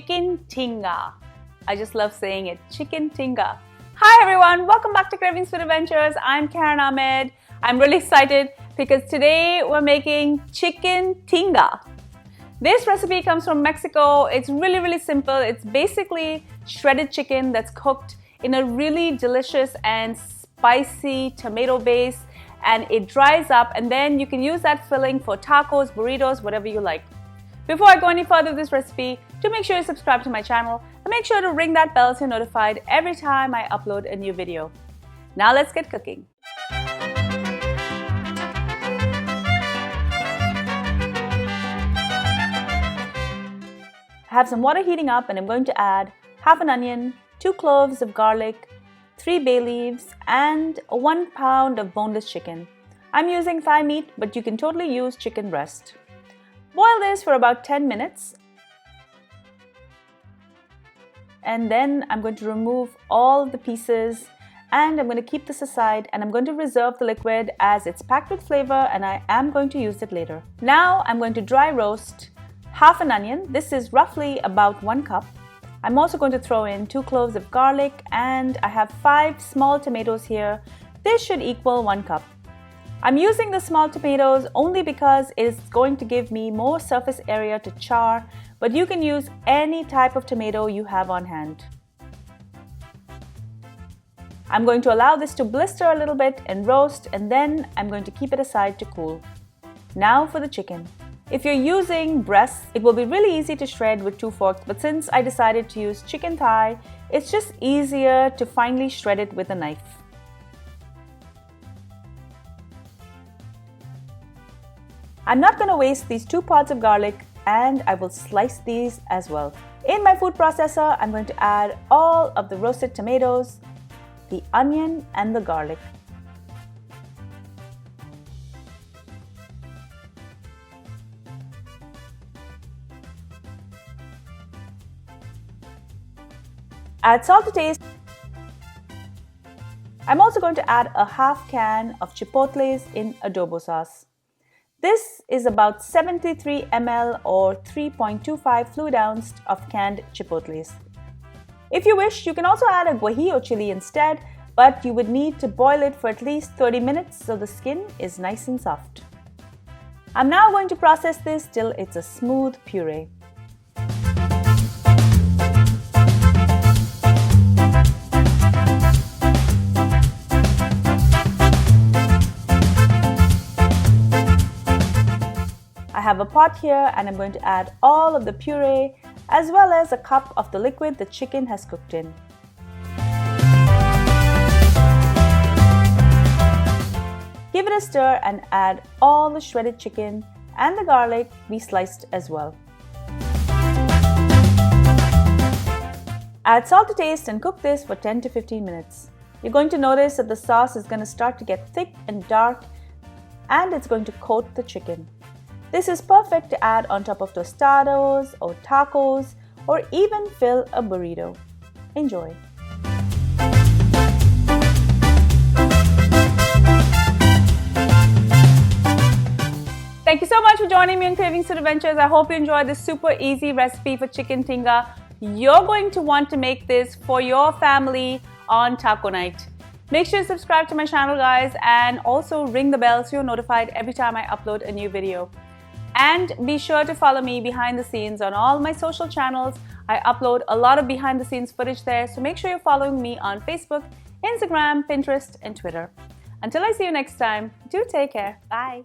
Chicken Tinga. I just love saying it, Chicken Tinga. Hi everyone, welcome back to Kravings Food Adventures. I'm Karen Ahmed. I'm really excited because today we're making Chicken Tinga. This recipe comes from Mexico. It's really simple. It's basically shredded chicken that's cooked in a really delicious and spicy tomato base, and it dries up, and then you can use that filling for tacos, burritos, whatever you like. Before I go any further with this recipe, do make sure you subscribe to my channel and make sure to ring that bell so you're notified every time I upload a new video. Now let's get cooking. I have some water heating up and I'm going to add half an onion, 2 cloves of garlic, 3 bay leaves, and 1 pound of boneless chicken. I'm using thigh meat, but you can totally use chicken breast. Boil this for about 10 minutes. And then I'm going to remove all the pieces and I'm going to keep this aside, and I'm going to reserve the liquid as it's packed with flavor and I am going to use it later. Now I'm going to dry roast half an onion. This is roughly about 1 cup. I'm also going to throw in 2 cloves of garlic, and I have 5 small tomatoes here. This should equal 1 cup. I'm using the small tomatoes only because it's going to give me more surface area to char, but you can use any type of tomato you have on hand. I'm going to allow this to blister a little bit and roast, and then I'm going to keep it aside to cool. Now for the chicken. If you're using breasts, it will be really easy to shred with 2 forks, but since I decided to use chicken thigh, it's just easier to finely shred it with a knife. I'm not going to waste these 2 pods of garlic, and I will slice these as well. In my food processor, I'm going to add all of the roasted tomatoes, the onion, and the garlic. Add salt to taste. I'm also going to add a half can of Chipotles in adobo sauce. This is about 73 ml or 3.25 fluid ounce of canned Chipotles. If you wish, you can also add a guajillo chili instead, but you would need to boil it for at least 30 minutes so the skin is nice and soft. I'm now going to process this till it's a smooth puree. I have a pot here and I'm going to add all of the puree as well as a cup of the liquid the chicken has cooked in. Give it a stir and add all the shredded chicken and the garlic we sliced as well. Add salt to taste and cook this for 10 to 15 minutes. You're going to notice that the sauce is going to start to get thick and dark, and it's going to coat the chicken. This is perfect to add on top of tostadas or tacos, or even fill a burrito. Enjoy! Thank you so much for joining me in Kravings Food Adventures. I hope you enjoyed this super easy recipe for Chicken Tinga. You're going to want to make this for your family on taco night. Make sure to subscribe to my channel, guys, and also ring the bell so you're notified every time I upload a new video. And be sure to follow me behind the scenes on all my social channels. I upload a lot of behind the scenes footage there, so make sure you're following me on Facebook, Instagram, Pinterest, and Twitter. Until I see you next time, do take care. Bye.